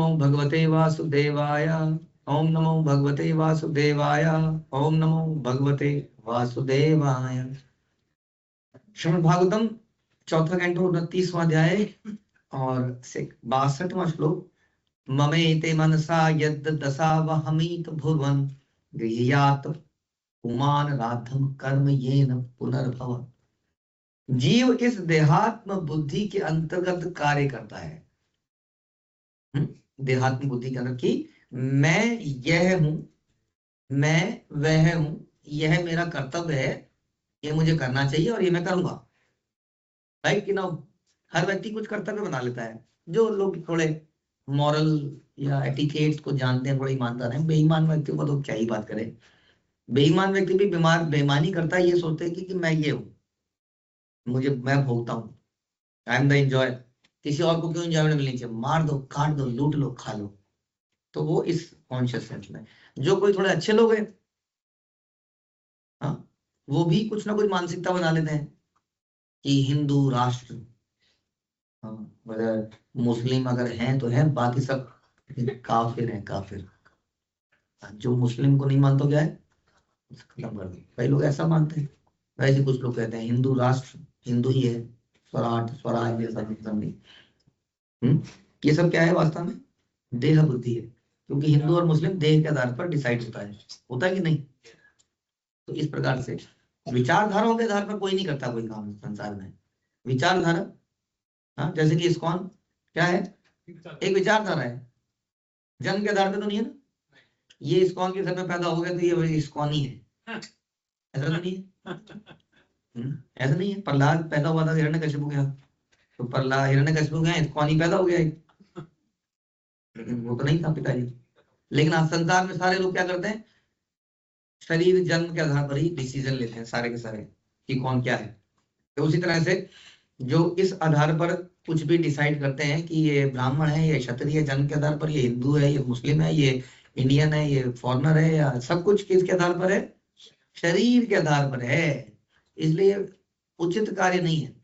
नमो भगवते वासुदेवाय। ओम नमो भगवते वासुदेवाय। ओम नमो भगवते वासुदेवाय। श्रीमद् भागवतम चौथा कैंटो 29वां अध्याय और 62वां श्लोक। ममेते मनसा यद् दशावहमीत भुवन गृह्यात् पुमान राधम कर्म येन पुनर्भव। जीव इस देहात्म बुद्धि के अंतर्गत कार्य करता है। देहात्म बुद्धि के अंदर की मैं यह हूं, मैं वह हूं, यह मेरा कर्तव्य है, ये मुझे करना चाहिए और ये मैं करूंगा। राइट कि ना? हर व्यक्ति कुछ कर्तव्य बना लेता है। जो लोग थोड़े मॉरल या एटिकेट को जानते हैं, थोड़े ईमानदार हैं। बेईमान व्यक्ति को तो क्या ही बात करें। बेईमान व्यक्ति भी बेईमानी करता है, ये सोचते हैं कि मैं ये हूं, मैं भोगता हूं, आई एम द एंजॉय। किसी और को क्यों एंजॉयमेंट मिलनी चाहिए? मार दो, काट दो, लूट लो, खा लो। तो वो इस कॉन्शियसनेस में। जो कोई थोड़े अच्छे लोग हैं, हाँ, वो भी कुछ ना कुछ मानसिकता बना लेते हैं कि हिंदू राष्ट्र, हाँ, अगर मुस्लिम अगर हैं तो हैं, बाकी सब काफिर हैं, काफिर। जो मुस्लिम को नहीं मानता क्या है, खत्म कर दो। कई लोग ऐसा मानते हैं। वैसे कुछ लोग कहते हैं हिंदू राष्ट्र हिंदू ही है, स्वराट स्वराज ये सब नहीं। ये सब क्या है वास्तव में? देह बुद्धि है। क्योंकि हिंदू और मुस्लिम देह के आधार पर डिसाइड होता है कि नहीं? तो इस प्रकार से विचारधाराओं के आधार पर कोई नहीं करता कोई काम संसार में। विचारधारा, हाँ, जैसे कि इस्कॉन क्या है? एक विचारधारा है, जन्म के आधार पर तो नहीं है ना। ये इस्कॉन के घर में पैदा हो गया तो ये इस्कॉन ही है, ऐसा तो नहीं है। ऐसा नहीं है। प्रहलाद पैदा हुआ था हिरण्यकशिपु के यहाँ, तो प्रहलाद हिरण्यकशिपु के यहाँ इस्कॉन ही पैदा हो गया है। लेकिन वो तो नहीं था पिताजी। लेकिन आज संसार में सारे लोग क्या करते हैं? शरीर जन्म के आधार पर ही डिसीजन लेते हैं सारे के सारे कि कौन क्या है। तो उसी तरह से जो इस आधार पर कुछ भी डिसाइड करते हैं कि ये ब्राह्मण है, ये क्षत्रिय है, जन्म के आधार पर, ये हिंदू है, ये मुस्लिम है, ये इंडियन है, ये फॉरेनर है, या सब कुछ किसके आधार पर है? शरीर के आधार पर है। इसलिए उचित कार्य नहीं है।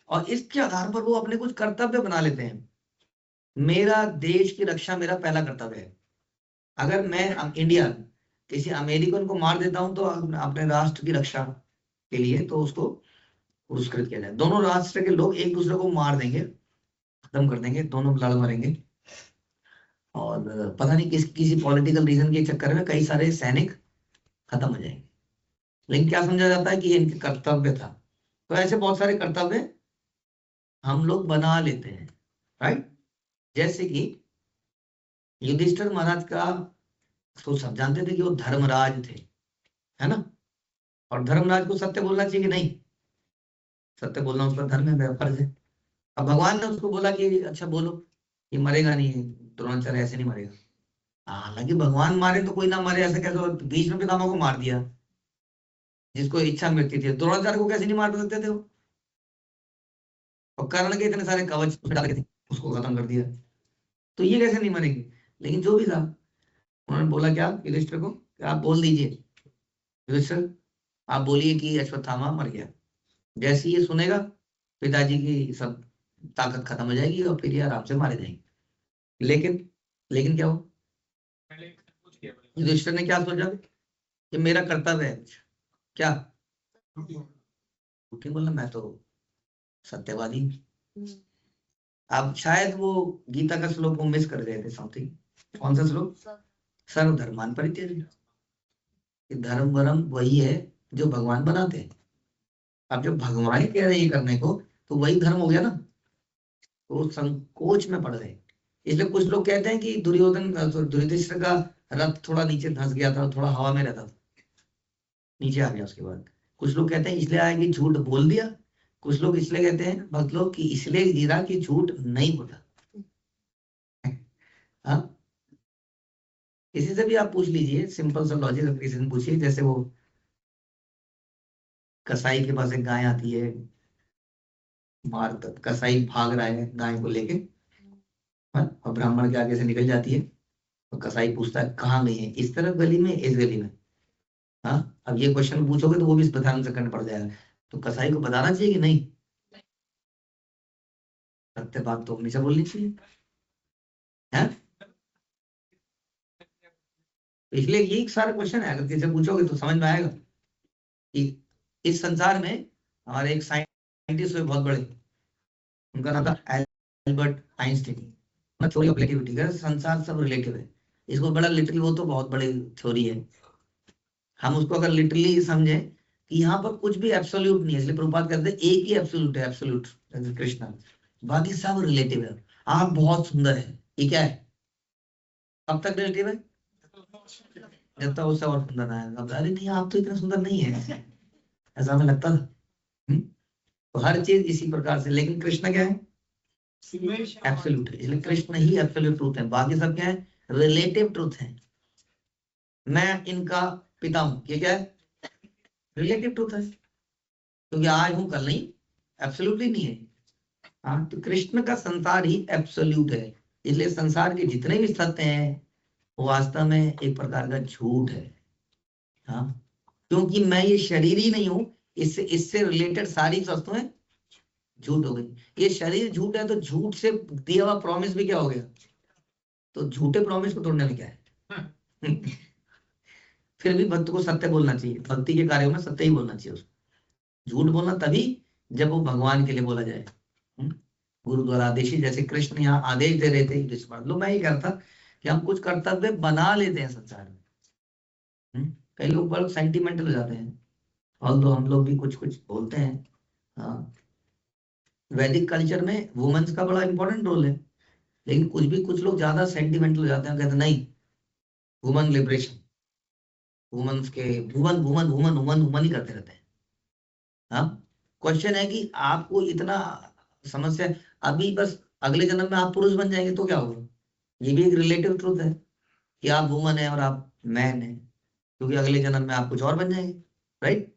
और इसके आधार पर वो अपने कुछ कर्तव्य बना लेते हैं। मेरा देश की रक्षा मेरा पहला कर्तव्य है। अगर मैं इंडिया किसी अमेरिकन को मार देता हूं तो अपने राष्ट्र की रक्षा के लिए तो उसको पुरस्कृत किया जाए। दोनों राष्ट्र के लोग एक दूसरे को मार देंगे, खत्म कर देंगे, दोनों लड़ मरेंगे। और पता नहीं किसी पॉलिटिकल रीजन के चक्कर में कई सारे सैनिक खत्म हो जाएंगे। लेकिन क्या समझा जाता है कि ये इनके कर्तव्य था। तो ऐसे बहुत सारे कर्तव्य हम लोग बना लेते हैं। राइट? जैसे कि युधिष्ठिर महाराज का, तो सब जानते थे कि वो धर्मराज थे, है ना? और धर्मराज को सत्य बोलना चाहिए कि नहीं? सत्य बोलना उसका धर्म है, फर्ज है। अब भगवान ने उसको बोला कि अच्छा बोलो, ये मरेगा नहीं, द्रोणाचार्य ऐसे नहीं मरेगा। हालांकि भगवान मारे तो कोई ना मारे, ऐसा कैसे? और बीच में पितामह को मार दिया जिसको इच्छा मृत्यु थी। द्रोणाचार्य को कैसे नहीं मार सकते थे वो? और कर्ण के इतने सारे कवच उसमें डाल के थे, उसको खत्म कर दिया। तो ये कैसे नहीं मरेंगे? लेकिन जो भी था, उन्होंने बोला क्या युधिष्ठिर को कि आप बोल दीजिए, युधिष्ठिर आप बोलिए कि अश्वत्थामा मर गया। जैसे ये सुनेगा, पिताजी की सब ताकत खत्म हो जाएगी और फिर ये आराम से मारे जाएंगे। लेकिन लेकिन क्या हो? युधिष्ठिर ने क्या सोचा कि मेरा कर्तव्य है कुछ, क्या झूठ नहीं बोलना, मैं तो सत्यवादी हूं। अब शायद वो गीता का श्लोक को मिस कर गए थे समथिंग। कौन सा श्लोक? सर्वधर्मान परित्यज्य। धर्म वर्म वही है जो भगवान बनाते हैं। अब जब भगवान कह रहे हैं करने को, तो वही धर्म हो गया ना। तो संकोच में पड़ गए। इसलिए कुछ लोग कहते हैं कि दुर्योधन का रथ थोड़ा नीचे धंस गया था, थोड़ा हवा में रहता था, नीचे आ गया उसके बाद। कुछ लोग कहते हैं इसलिए आया कि झूठ बोल दिया। कुछ लोग इसलिए कहते हैं भक्त लोग कि इसलिए गिरा कि झूठ नहीं बोला। हाँ, किसी से भी आप पूछ लीजिए, सिंपल सा लॉजिक किसी से पूछिए। जैसे वो कसाई के पास एक गाय आती है, मार कसाई भाग रहा है गाय को लेके, हाँ, और ब्राह्मण के आगे से निकल जाती है। तो कसाई पूछता है कहाँ गई है? इस तरफ गली में, इस गली में। हाँ, अब ये क्वेश्चन पूछोगे तो वो भी इस प्रधान से करना पड़ जाएगा। तो कसाई को बताना चाहिए कि नहीं? सत्य बात तो हमेशा बोलनी चाहिए, है। इसलिए यही सारा क्वेश्चन है, अगर किसी से पूछोगे तो समझ में आएगा कि इस संसार में हमारे एक साइंटिस्ट हुए बहुत बड़े, उनका नाम था Albert Einstein. Theory of relativity का संसार सब रिलेटिव है, इसको बड़ा लिटरली, वो तो बहुत बड़ी थ्योरी है। हम उसको अगर लिटरली समझे कि यहाँ पर कुछ भी एब्सोल्यूट नहीं है, इसलिए प्रभुपाद कहते हैं एक ही एब्सोल्यूट है, एब्सोल्यूट कृष्णा, बाकी सब रिलेटिव है। आप बहुत सुंदर है, ये क्या है, कब तक रिलेटिव है, जब तक उससे और सुंदर है। अरे नहीं आप तो इतना सुंदर नहीं है, ऐसा हमें लगता था। तो हर चीज इसी प्रकार से, लेकिन कृष्ण क्या है, एब्सोल्यूट है, इसलिए कृष्ण ही एब्सोल्यूट ट्रूथ है, बाकी सब क्या है, रिलेटिव ट्रूथ है। मैं इनका पिता हूं, ये क्या है, रिलेटिव ट्रूथ है, क्योंकि आज हूं कल नहीं, एब्सोल्यूटली नहीं है। हाँ, तो कृष्ण का संसार ही एब्सोल्यूट है, इसलिए संसार के जितने भी सत्य हैं वो वास्तव में एक प्रकार का झूठ है। हाँ, क्योंकि मैं ये शरीर ही नहीं हूं, इससे रिलेटेड सारी वस्तुएं झूठ हो गई। ये शरीर झूठ है तो झूठ से दिया हुआ प्रॉमिस भी क्या हो गया, तो झूठे प्रॉमिस को तोड़ने में क्या है। फिर भी भक्त को सत्य बोलना चाहिए, भक्ति के कार्यों में सत्य ही बोलना चाहिए उसको, झूठ बोलना तभी जब वो भगवान के लिए बोला जाए। गुरु द्वारा आदेशित, जैसे कृष्ण यहाँ आदेश दे रहे थे लो, मैं ये कह रहा था कि हम कुछ कर्तव्य बना लेते हैं संसार में। कई लोग बड़े सेंटिमेंटल हो जाते हैं, और तो हम लोग भी कुछ कुछ बोलते हैं। हाँ, वैदिक कल्चर में वुमेन्स का बड़ा इंपॉर्टेंट रोल है, लेकिन कुछ लोग ज्यादा सेंटिमेंटल हो जाते हैं, कहते हैं नहीं वुमन लिबरेशन, वुमेन्स के woman woman woman woman woman ही करते रहते हैं। हाँ, क्वेश्चन है कि आपको इतना समस्या, अभी बस अगले जन्म में आप पुरुष बन जाएंगे तो क्या होगा, ये भी एक रिलेटिव ट्रूथ है कि आप वुमन है और आप मैन है, क्योंकि अगले जन्म में आप कुछ और बन जाएंगे, राइट।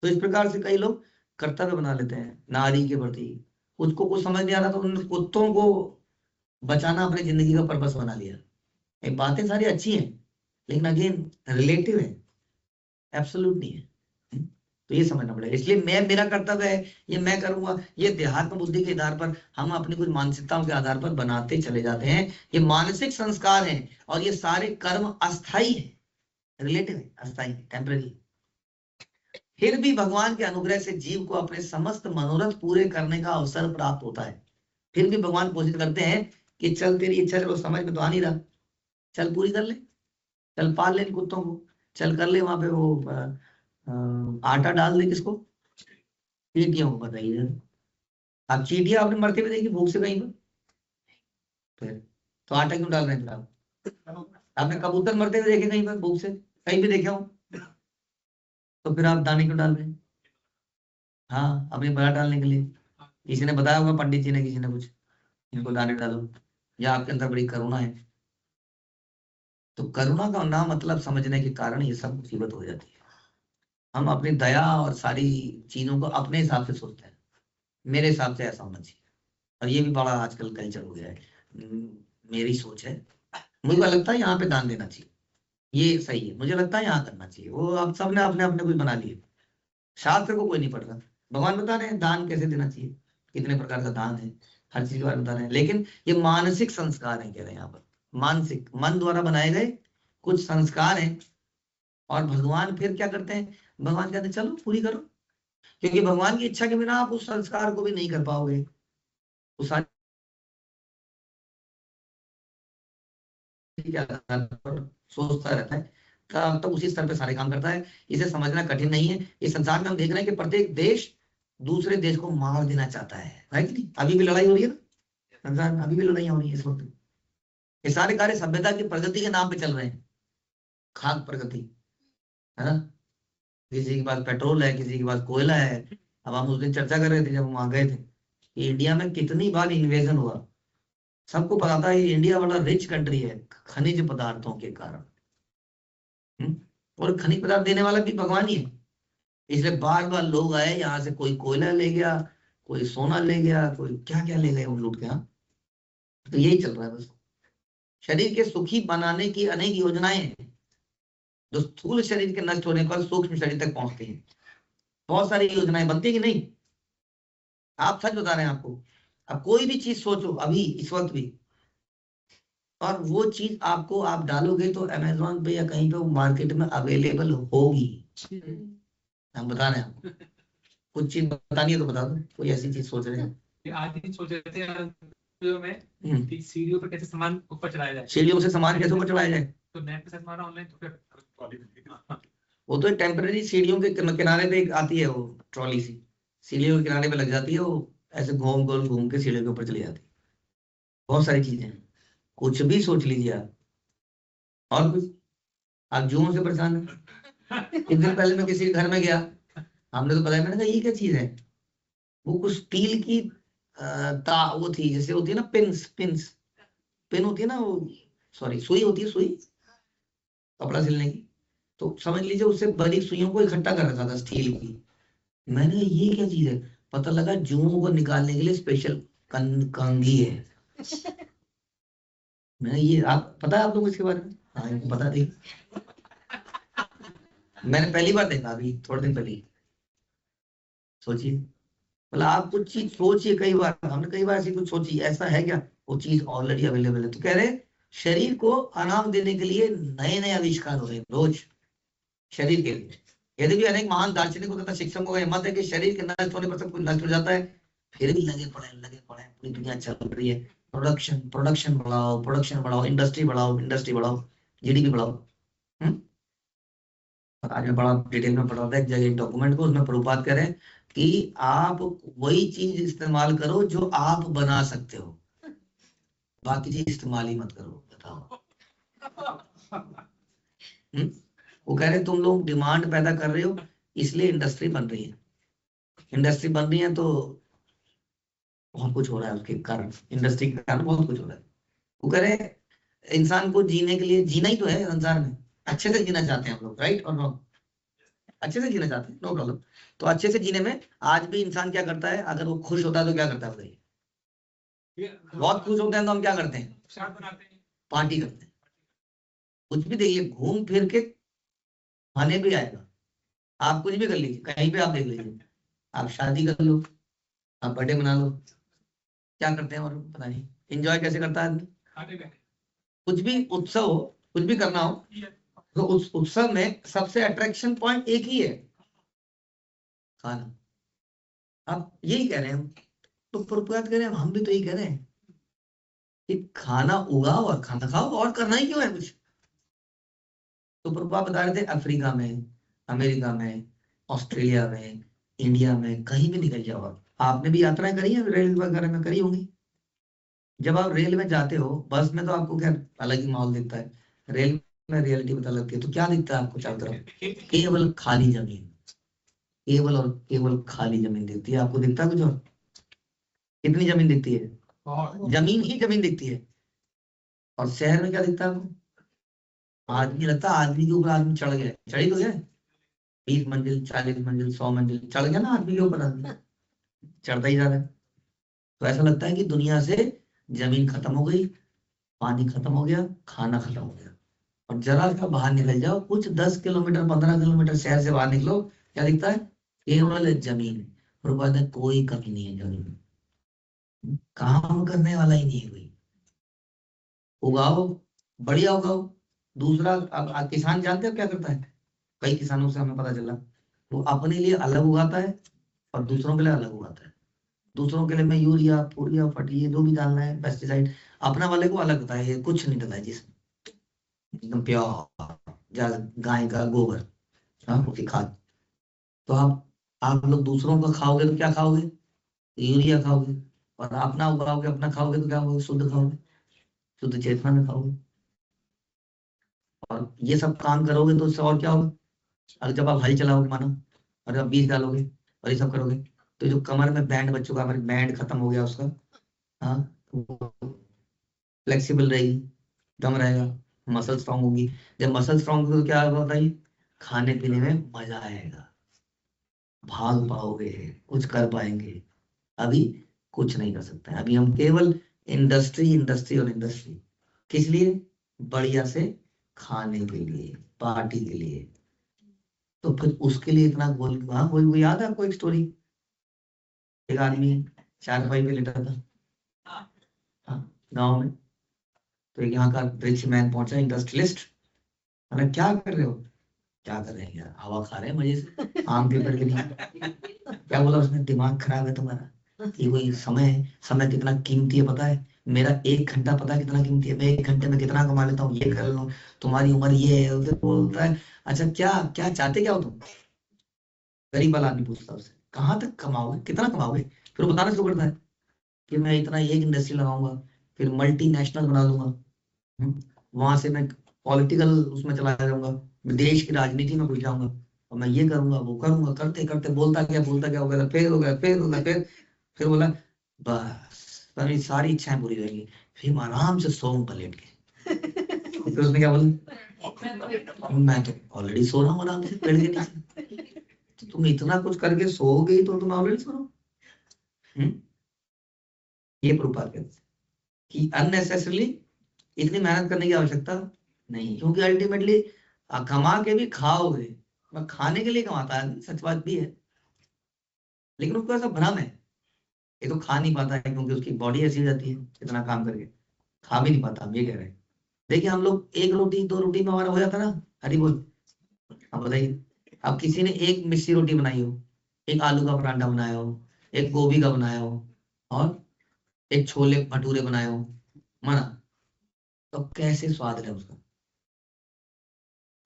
तो इस प्रकार से कई लोग कर्तव्य बना लेते हैं नारी के प्रति, उसको कुछ समझ नहीं आ रहा तो उन कुत्तों को बचाना अपनी जिंदगी का पर्पस बना लिया। ये बातें सारी अच्छी हैं, लेकिन अगेन रिलेटिव है, एब्सोल्यूट नहीं है। तो ये समझना पड़ेगा, इसलिए मैं, मेरा कर्तव्य है, ये मैं करूंगा, ये देहात्म बुद्धि के आधार पर हम अपनी कुछ मानसिकताओं के आधार पर बनाते चले जाते हैं। ये मानसिक संस्कार हैं और ये सारे कर्म अस्थाई है, रिलेटिव है, अस्थाई है, टेम्पररी। फिर भी भगवान के अनुग्रह से जीव को अपने समस्त मनोरथ पूरे करने का अवसर प्राप्त होता है। फिर भी भगवान कोशिश करते हैं कि चल तेरी इच्छा, चलो समझ में तो आ नहीं रहा, चल पूरी कर ले, चल पाल ले कुत्तों को, चल कर ले वहां पे वो आटा डाल दे, किसको, चींटियों को, बताइए। आप चींटियां आपने मरते हुए देखी भूख से कहीं पर, फिर तो आटा क्यों डाल रहे हैं फिर आप, आपने कबूतर मरते हुए देखे कहीं पर भूख से, कहीं भी देखे हो, तो फिर आप दाने क्यों डाल रहे हैं, हाँ अपनी बड़ा डालने के लिए। किसी ने बताया होगा, पंडित जी ने, किसी ने कुछ, इनको दाने डालो, या आपके अंदर बड़ी करुणा है। तो करुणा का ना मतलब समझने के कारण ये सब मुसीबत हो जाती है। हम अपनी दया और सारी चीजों को अपने हिसाब से सोचते हैं, मेरे हिसाब से ऐसा होना चाहिए, और ये भी बड़ा आजकल कल्चर हो गया है। मेरी सोच है, मुझे लगता है यहाँ पे दान देना चाहिए, ये सही है, मुझे लगता है यहाँ करना चाहिए, वो आप सबने अपने अपने कुछ बना लिए, शास्त्र को कोई नहीं पढ़ रहा। भगवान बता रहे हैं दान कैसे देना चाहिए, कितने प्रकार का दान है, हर चीज के बारे में बता रहे हैं, लेकिन ये मानसिक संस्कार है, कह रहे हैं यहाँ पर, मानसिक मन द्वारा बनाए गए कुछ संस्कार हैं। और भगवान फिर क्या करते हैं, भगवान कहते हैं चलो पूरी करो, क्योंकि भगवान की इच्छा के बिना आप उस संस्कार को भी नहीं कर पाओगे। उस सारी के आधार पर सोचता रहता है, तब उसी स्तर पे सारे काम करता है। इसे समझना कठिन नहीं है। इस संसार में हम देख रहे हैं कि प्रत्येक देश दूसरे देश को मार देना चाहता है कि नहीं, अभी भी लड़ाई हो रही है ना संसार में, अभी भी लड़ाई हो रही है इस वक्त। ये सारे कार्य सभ्यता की प्रगति के नाम पे चल रहे हैं, खाद्य प्रगति, है ना, किसी के पास पेट्रोल है, किसी के पास कोयला है। अब हम उस दिन चर्चा कर रहे थे जब हम वहां गए थे कि इंडिया में कितनी बार इन्वेजन हुआ, सबको पता था ये इंडिया बड़ा रिच कंट्री है खनिज पदार्थों के कारण। और खनिज पदार्थ देने वाला भी भगवान ही है, इसलिए बार बार लोग आए यहाँ से, कोई कोयला ले गया, कोई सोना ले गया, कोई क्या क्या ले गए उन लूट के। यहाँ तो यही चल रहा है बस, शरीर के सुखी बनाने की अनेक योजनाएं हैं, जो स्थूल शरीर के नष्ट होने पर सूक्ष्म शरीर तक पहुंचती हैं। बहुत सारी योजनाएं बनती है कि नहीं, आप सच बता रहे हैं आपको। अब कोई भी चीज सोचो अभी इस वक्त भी, और वो चीज आपको आप डालोगे तो अमेजोन पे या कहीं पे मार्केट में अवेलेबल होगी। हम बता रहे हैं आपको, कुछ चीज बतानी है तो बता दो, कोई ऐसी चीज सोच रहे हैं। आज ही सोच रहे थे यार, वीडियो में कि सीढ़ियों पर कैसे सामान ऊपर चढ़ाया जाए, सीढ़ियों से सामान कैसे ऊपर चढ़ाया जाए। तो नेट पे सर्च मारा ऑनलाइन तो फिर वो तो टेम्पररी सीढ़ियों के किनारे पे एक आती है वो ट्रॉली सी, सीढ़ियों के किनारे पे लग जाती है, वो ऐसे घूम गोल घूम के सीढ़ियों के ऊपर चली जाती है। बहुत सारी चीजें हैं, कुछ भी सोच लीजिए आप। और कुछ, आप जुओं से परेशान हैं। एक दिन पहले मैं किसी के घर में गया, हमने तो बताया, मैंने कहा ये क्या चीज है। वो कुछ स्टील की वो थी, जैसे होती है ना पिंस, पिन होती है ना वो, सॉरी सुई होती है, सुई कपड़ा सिलने की। तो समझ लीजिए उससे बड़ी सुइयों को इकट्ठा कर रखा था स्टील की। मैंने कहा ये क्या चीज है, पता लगा जुओं को निकालने के लिए स्पेशल कंघी है। मैंने ये, आप पता है आप लोग इसके बारे में। हाँ इनको पता थी, मैंने पहली बार देखा अभी थोड़े दिन पहले ही। सोचिए, मतलब आप कुछ चीज सोचिए, कई बार हमने कई बार ऐसी कुछ सोची, ऐसा है क्या, वो चीज ऑलरेडी अवेलेबल है। तो कह रहे शरीर को आराम देने के लिए नए नए आविष्कार हो रहे हैं रोज, शरीर के लिए। यदि भी अनेक महान दार्शनिकों तथा शिक्षकों का मत है कि शरीर के नष्ट होने पर सब कुछ नष्ट हो जाता है, फिर भी लगे पड़े हैं, पूरी दुनिया चल रही है। प्रोडक्शन बढ़ाओ, इंडस्ट्री बढ़ाओ, जीडीपी बढ़ाओ। हम्म? और आज मैं बड़ा डिटेल में पढ़ रहा था एक जगह, एक डॉक्यूमेंट को, उसमें प्रभुपाद कह रहे हैं कि आप वही चीज इस्तेमाल करो जो आप बना सकते हो, बाकी चीज इस्तेमाल ही मत करो। बताओ। हम्म? वो कह रहे तुम लोग डिमांड पैदा कर रहे हो, इसलिए इंडस्ट्री बन रही है। इंडस्ट्री बन रही है तो बहुत कुछ हो रहा है उसके कारण, इंडस्ट्री के कारण बहुत कुछ हो रहा है। वो कह रहे इंसान को जीने के लिए, जीना ही तो है संसार में, अच्छे से जीना चाहते हैं हम लोग, राइट और रॉन्ग, अच्छे से जीना चाहते हैं, नो प्रॉब्लम। तो अच्छे से जीने में आज भी इंसान क्या करता है, अगर वो खुश होता है तो क्या करता है बताइए। बहुत खुश होते हैं तो हम क्या करते हैं, पार्टी करते हैं। कुछ भी देखिए, घूम फिर के खाने भी आएगा। आप कुछ भी कर लीजिए, कहीं पे आप देख लीजिए, आप शादी कर लो, आप बर्थडे मना लो, क्या करते हैं और पता नहीं एंजॉय कैसे करता है आदमी। कुछ भी उत्सव हो, कुछ भी करना हो, तो उस उत्सव में सबसे अट्रैक्शन पॉइंट एक ही है, खाना। आप यही कह रहे हैं, तो प्रभुपाद कह रहे हैं, हम भी तो यही कह रहे हैं कि खाना उगाओ और खाना खाओ, और करना ही क्यों है कुछ। तो प्रभुपाद बता रहे थे अफ्रीका में, अमेरिका में, ऑस्ट्रेलिया में, इंडिया में, कहीं भी निकल जाओ आपने भी यात्राएं करी है, रेल वगैरह में करी होंगी। जब आप रेल में जाते हो, बस में तो आपको क्या अलग ही माहौल दिखता है, रेल में रियलिटी पता लगती है। तो क्या दिखता है आपको चारों तरफ, केवल खाली जमीन, केवल और केवल खाली जमीन दिखती है आपको, दिखता है कुछ और। कितनी जमीन दिखती है, जमीन ही जमीन दिखती है। और शहर में क्या दिखता है आपको, आदमी, लगता है आदमी के ऊपर आदमी चढ़ गया, चढ़ी तो गया, 20 मंजिल, 40 मंजिल, 100 मंजिल चढ़ गया ना आदमी के ऊपर, आदमी चढ़ता ही जा रहा है। तो ऐसा लगता है कि दुनिया से जमीन खत्म हो गई, पानी खत्म हो गया, खाना खत्म हो गया। और जरा सा बाहर निकल जाओ, कुछ 10 किलोमीटर, 15 किलोमीटर शहर से बाहर निकलो, क्या दिखता है, केवल जमीन। और बात है कोई कमी नहीं है जमीन में, काम करने वाला ही नहीं है कोई। उगाओ, बढ़िया उगाओ। दूसरा, अब किसान जानते हो क्या करता है, कई किसानों से हमें पता चला, वो अपने लिए अलग उगाता है और दूसरों के लिए अलग उगाता है। दूसरों के लिए मैं यूरिया पूरिया फटिया जो भी डालना है, पेस्टिसाइड, अपना वाले को अलग होता है, ये कुछ नहीं डला है जिसमें, एकदम प्योर गाय का गोबर, हाँ उसकी खाद। तो आप लोग दूसरों का खाओगे तो क्या खाओगे, यूरिया खाओगे। और अपना उगाओगे, अपना खाओगे तो क्या खाओगे, शुद्ध खाओगे, शुद्ध चेतना में खाओगे। और ये सब काम करोगे तो उससे और क्या होगा, अगर जब आप हल चलाओगे मानो, और जब बीज डालोगे और ये सब करोगे, तो जो कमर में बैंड, बच्चों का हमारे बैंड खत्म हो गया उसका, हाँ, फ्लेक्सिबल रहेगी, दम रहेगा, मसल स्ट्रांग होगी। जब मसल स्ट्रांग होगी तो क्या होगा बताइए, खाने पीने में मजा आएगा, भाग पाओगे, कुछ कर पाएंगे। अभी कुछ नहीं कर सकते हैं, अभी हम केवल इंडस्ट्री, इंडस्ट्री और इंडस्ट्री। किस लिए, बढ़िया से खाने के लिए, पार्टी के लिए। तो फिर उसके लिए इतना गोल, हाँ वो याद है आपको एक स्टोरी, एक आदमी चारपाई पे लेटा था, हाँ, गाँव में। तो एक यहाँ का रिच मैन पहुंचा, इंडस्ट्रियलिस्ट। मैंने, क्या कर रहे हो? क्या कर रहे हैं यार, हवा खा रहे हैं मजे से आम के पेड़ के नीचे। क्या बोला उसने? दिमाग खराब है तुम्हारा? ये कोई समय है? समय कितना कीमती है पता है? मेरा 1 घंटा पता है कितना कीमती है? मैं 1 घंटे में कितना कमा लेता हूँ, ये कर लूँ। तुम्हारी उम्र ये है। उसे बोलता है, अच्छा क्या क्या चाहते क्या हो तुम? गरीब वाला आदमी पूछता है उससे, कहाँ तक कमाओगे, कितना कमाओगे? फिर वो बताना शुरू करता है कि मैं इतना, एक इंडस्ट्री लगाऊंगा, फिर मल्टीनेशनल बना दूंगा। वहां से मैं पॉलिटिकल उसमें चला जाऊंगा, देश की राजनीति में घुस जाऊंगा, और मैं ये करूंगा वो करूंगा। करते करते बोलता क्या हो गया, फिर हो गया, फिर हो गया, फिर बोला, बस मेरी सारी इच्छाएं पूरी रहेंगी, फिर मैं आराम से सोऊंगा लेट के। फिर उसने क्या बोला, मैं तो ऑलरेडी सो रहा हूँ आराम से पेड़ के नीचे। तो तुम इतना कुछ करके सोओगे तो तुम ऑलरेडी सो रहे हो। ये प्रभुपाद कहते हैं कि अननेसेसरली इतनी मेहनत करने की आवश्यकता नहीं, क्योंकि अल्टीमेटली कमा के भी खाओगे। मैं खाने के लिए कमाता है, सच बात भी है, लेकिन उसको ऐसा भ्रम है, ये तो खा नहीं पाता है क्योंकि उसकी बॉडी ऐसी हो जाती है, इतना काम करके खा भी नहीं पाता, हम ये कह रहे हैं। देखिए हम लोग 1 रोटी 2 रोटी में हमारा हो जाता ना। हरी बोल। अब बताइए, अब किसी ने एक मिस्सी रोटी बनाई हो, एक आलू का परांठा बनाया हो, एक गोभी का बनाया हो, और एक छोले भटूरे बनाए हो, मना, तो कैसे स्वाद है उसका,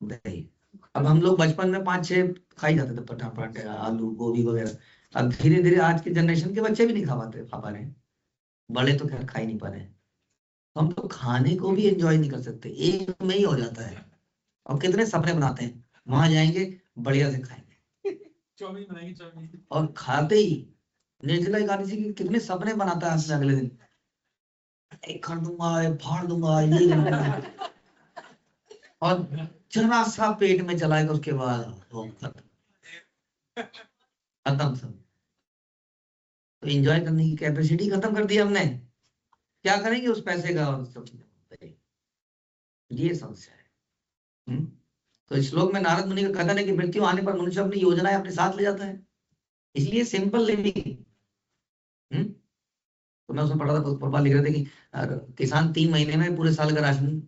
बताइए। अब हम लोग बचपन में 5-6 खाई जाते थे, पराठे आलू गोभी वगैरह। अब धीरे धीरे आज के जनरेशन के बच्चे भी नहीं खा पा रहे हैं, बड़े तो खैर खा ही नहीं पा रहे हैं। हम तो खाने को भी एंजॉय नहीं कर सकते, एक में ही हो जाता है। और कितने सपने बनाते हैं, वहां जाएंगे बढ़िया से खाएंगे, चाउमीन बनाएंगे, चाउमीन। और खाते ही निर्जला एकादशी के कितने सपने बनाता है आपसे अगले दिन, कर दूंगा, ये फाड़ दूंगा, ये कर दूंगा, और जरा सा पेट में चलाएगा उसके बाद वो खत्म सब। तो एंजॉय करने की कैपेसिटी खत्म कर दी हमने, क्या करेंगे उस पैसे का, और सब ये समस्या है। तो इस श्लोक में नारद मुनि का कथन है कि मृत्यु आने पर मनुष्य अपनी योजनाएं अपने साथ ले जाता है, इसलिए सिंपल लिविंग। तो मैं उसमें पढ़ा था, प्रभुपाद लिख रहे थे कि किसान 3 महीने में पूरे साल का राशन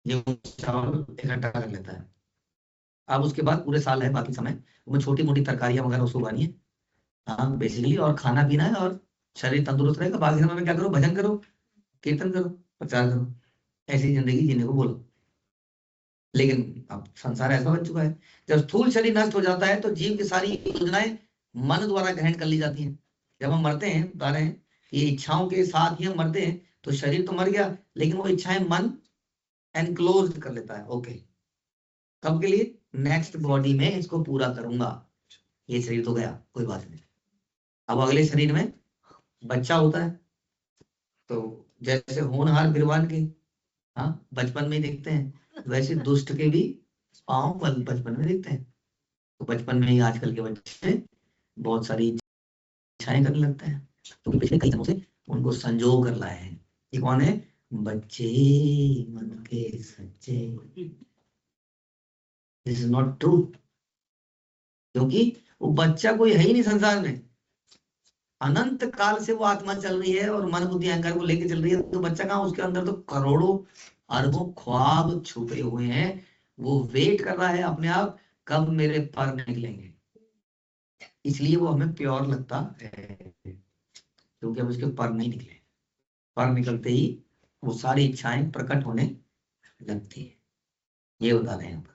गेहूं चावल इकट्ठा कर लेता है। अब उसके बाद पूरे साल है, बाकी समय वो छोटी मोटी तरकारियां वगैरह उसको उगानी है, हाँ बेसिकली, और खाना पीना है, और शरीर तंदुरुस्त रहेगा। बाकी समय में क्या करो, भजन करो, कीर्तन करो, प्रचार करो, ऐसी जिंदगी जीने को बोलो। लेकिन अब संसार ऐसा बन चुका है, जब स्थूल शरीर नष्ट हो जाता है तो जीव की सारी योजनाएं मन द्वारा ग्रहण कर ली जाती हैं। जब हम मरते हैं, बता रहे हैं कि इच्छाओं के साथ ही हम मरते हैं, तो शरीर तो मर गया, लेकिन वो इच्छाएं मन एनक्लोज कर लेता है। ओके, कब के लिए? नेक्स्ट बॉडी में इसको पूरा करूंगा, ये शरीर तो गया, कोई बात नहीं। अब अगले शरीर में बच्चा होता है, तो जैसे होनहार गिरवान के, हाँ बचपन में ही देखते हैं, वैसे दुष्ट के भी पाँव बचपन में देखते हैं। तो बचपन में ही आजकल के बच्चे बहुत सारी इच्छाएं करने लगते हैं, तो पिछले कई दिनों से उनको संजो कर लाए हैं। ये कौन है? बच्चे मन के सच्चे। दिस इज नॉट ट्रू, क्योंकि वो बच्चा कोई है ही नहीं संसार में, अनंत काल से वो आत्मा चल रही है और मन बुद्धि अहंकार को लेके चल रही है। तो बच्चा कहाँ, उसके अंदर तो करोड़ों अरबों ख्वाब छुपे हुए हैं, वो वेट कर रहा है अपने आप, कब मेरे पर निकलेंगे। इसलिए वो हमें प्योर लगता है, क्योंकि अब उसके पर नहीं निकले। पर निकलते ही वो सारी इच्छाएं प्रकट होने लगती है, ये बता रहे हैं यहाँ पर।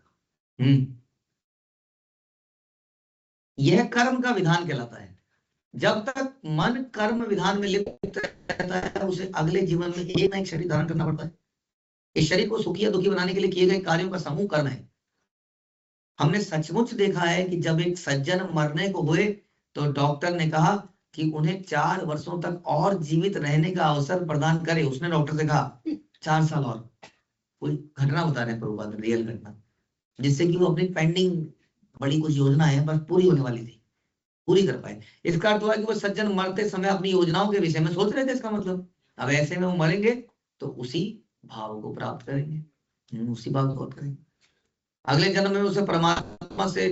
यह कर्म का विधान कहलाता है। जब तक मन कर्म विधान में लिप्त रहता है, उसे अगले जीवन में एक ना एक शरीर धारण करना पड़ता है। इस शरीर को सुखी या दुखी बनाने के लिए किए गए कार्यों का समूह कर्म है। हमने सचमुच देखा है कि जब एक सज्जन मरने को हुए, तो डॉक्टर ने कहा कि उन्हें 4 वर्षों तक और जीवित रहने का अवसर प्रदान करे। उसने डॉक्टर से कहा 4 साल और। कोई घटना बता रहे हैं प्रभुपाद, रियल घटना, जिससे कि वो अपनी पेंडिंग बड़ी कुछ योजना है बस पूरी होने वाली थी, पूरी कर पाए। इसका अर्थ हुआ कि वो सज्जन मरते समय अपनी योजनाओं के विषय में सोच रहे थे, इसका मतलब अब ऐसे में वो मरेंगे तो उसी भाव को प्राप्त करेंगे, उसी भाव को प्राप्त करेंगे अगले जन्म में। उसे परमात्मा से,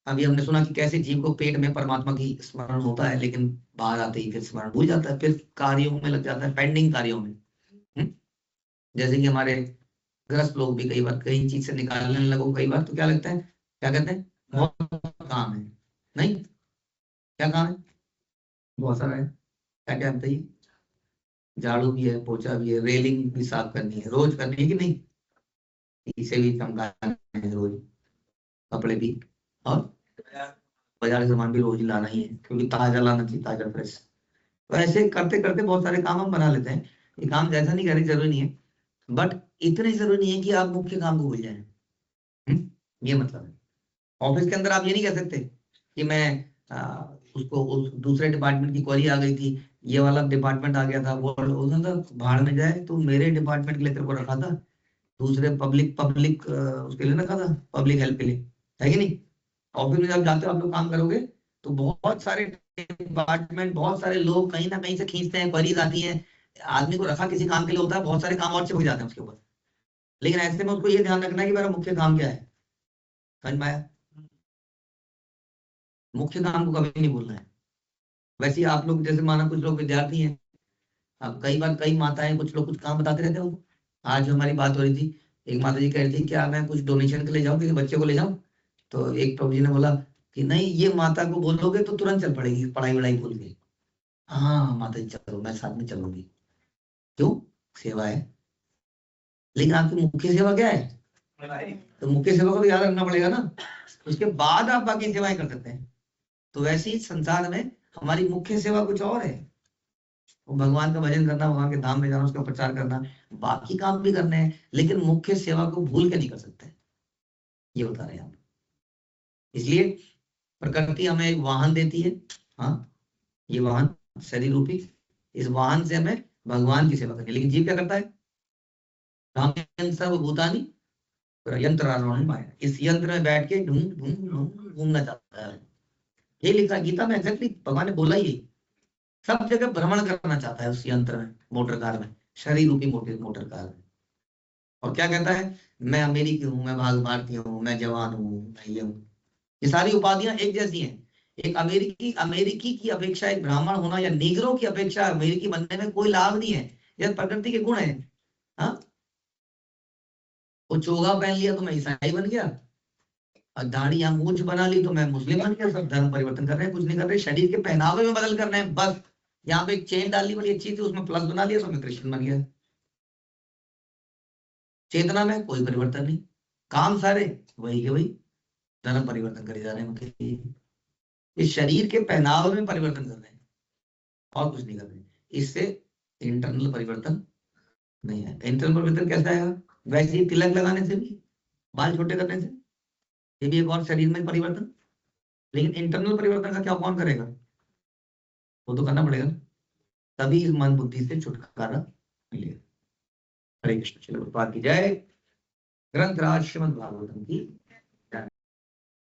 अभी हमने सुना कि कैसे जीव को पेट में परमात्मा की स्मरण होता है, लेकिन बाहर आते ही फिर स्मरण भूल जाता है, फिर कार्यों में लग जाता है, पेंडिंग कार्यों में। जैसे कि हमारे ग्रस्त लोग भी कई बार कई चीज से निकालने लगो कई बार, तो क्या लगता है, क्या कहते हैं, बहुत काम है। नहीं, क्या काम है, बहुत सारा है। क्या क्या बताइए, झाड़ू भी है, पोछा भी है, रेलिंग भी साफ करनी है, रोज करनी है कि नहीं, इसे भी चमकाना है रोज, कपड़े भी, और बाजार से सामान भी रोज लाना ही है, क्योंकि ताजा लाना चाहिए, ताजा फ्रेश। तो ऐसे करते करते बहुत सारे काम हम बना लेते हैं। ये काम जैसा नहीं करे जरूरी नहीं है, बट इतने जरूरी नहीं है कि आप मुख्य काम को भूल जाएं। ये मतलब है। ऑफिस के अंदर आप ये नहीं कह सकते कि मैं उसको उस दूसरे डिपार्टमेंट की क्वेरी आ गई थी, ये वाला डिपार्टमेंट आ गया था, वो उसने तो भाड़ में जाए, तो मेरे डिपार्टमेंट के लिए तेरे को रखा था, दूसरे पब्लिक पब्लिक उसके लिए रखा था, पब्लिक हेल्प के लिए, है कि नहीं। ऑफिस में जब जाते हो आप लोग काम करोगे, तो बहुत सारे डिपार्टमेंट, बहुत सारे लोग कहीं ना कहीं से खींचते हैं, क्वेरीज आती हैं, आदमी को रखा किसी काम के लिए होता है, बहुत सारे काम और चिपक जाते हैं उसके ऊपर। लेकिन ऐसे में उसको ये ध्यान रखना है कि मेरा मुख्य काम क्या है। समझ में आया, मुख्य काम को कभी नहीं भूलना है। वैसे ही आप लोग जैसे माना कुछ लोग विद्यार्थी हैं, अब कई बार कई माताएं कुछ लोग कुछ काम बताते रहते हैं उनको। आज जो हमारी बात हो रही थी, एक माता जी कह रही थी क्या मैं कुछ डोनेशन के लिए जाऊँ, किसी बच्चे को ले जाऊँ, तो एक प्रभु जी ने बोला कि नहीं, ये माता को बोलोगे तो तुरंत चल पड़ेगी पढ़ाई वढ़ाई भूल के। हाँ माता जी चलो, मैं साथ में चलूंगी। क्यों, सेवा है। लेकिन आपकी मुख्य सेवा क्या है, तो मुख्य सेवा को तो याद रखना पड़ेगा ना, उसके बाद आप बाकी सेवाएं कर सकते हैं। तो वैसे ही संसार में हमारी मुख्य सेवा कुछ और है, वो भगवान का भजन करना, भगवान के धाम में जाना, उसका प्रचार करना, बाकी काम भी करने हैं, लेकिन मुख्य सेवा को भूल के नहीं कर सकते, ये बता रहे हैं आप। इसलिए प्रकृति हमें एक वाहन देती है, हाँ, ये वाहन शरीर रूपी, इस वाहन से हमें भगवान की सेवा करनी है। लेकिन जीव क्या करता है, राम सर्वभूतानि यंत्र माया, इस यंत्र में बैठ के ढूंढ ढूंढ ढूंढ घूमना चाहता है। ये लिखा गीता में, एग्जैक्टली भगवान ने बोला ही, सब जगह भ्रमण करना चाहता है उस यंत्र में, मोटर कार में, शरीर रूपी मोटर कार में। और क्या कहता है, मैं अमेरिकी हूँ, मैं भारतीय हूँ, मैं जवान हूँ, मैं ये हूँ। ये सारी उपाधियां एक जैसी हैं। एक अमेरिकी अमेरिकी की अपेक्षा एक ब्राह्मण होना, या नीग्रो की अपेक्षा अमेरिकी बनने में कोई लाभ नहीं है। यह प्रकृति के गुण है। हाँ, वो चोगा पहन लिया तो मैं ईसाई बन गया, और दाढ़ी या मूंछ बना ली तो मैं मुस्लिम बन गया। सब धर्म परिवर्तन कर रहे हैं, कुछ नहीं कर रहे, शरीर के पहनावे में बदल कर रहे हैं बस। यहाँ पे एक चेन डाल ली, बड़ी अच्छी थी, उसमें प्लस बना लिया तो मैं क्रिश्चियन बन गया। चेतना में कोई परिवर्तन नहीं, काम सारे वही के वही, धर्म परिवर्तन करे जा रहे हैं मतलब इस शरीर के पहनावे में परिवर्तन कर रहे हैं, और कुछ नहीं कर रहे हैं। इससे इंटरनल परिवर्तन नहीं है। इंटरनल परिवर्तन कैसा है, वैसे ही तिलक लगाने से भी, बाल छोटे करने से, ये भी एक और शरीर में परिवर्तन। लेकिन इंटरनल परिवर्तन का क्या कौन करेगा, वो तो करना पड़ेगा ना, तभी इस मन बुद्धि से छुटकारा मिलेगा। हरे कृष्ण। चलो, बात की जय। ग्रंथराज श्रीमद् भागवतम की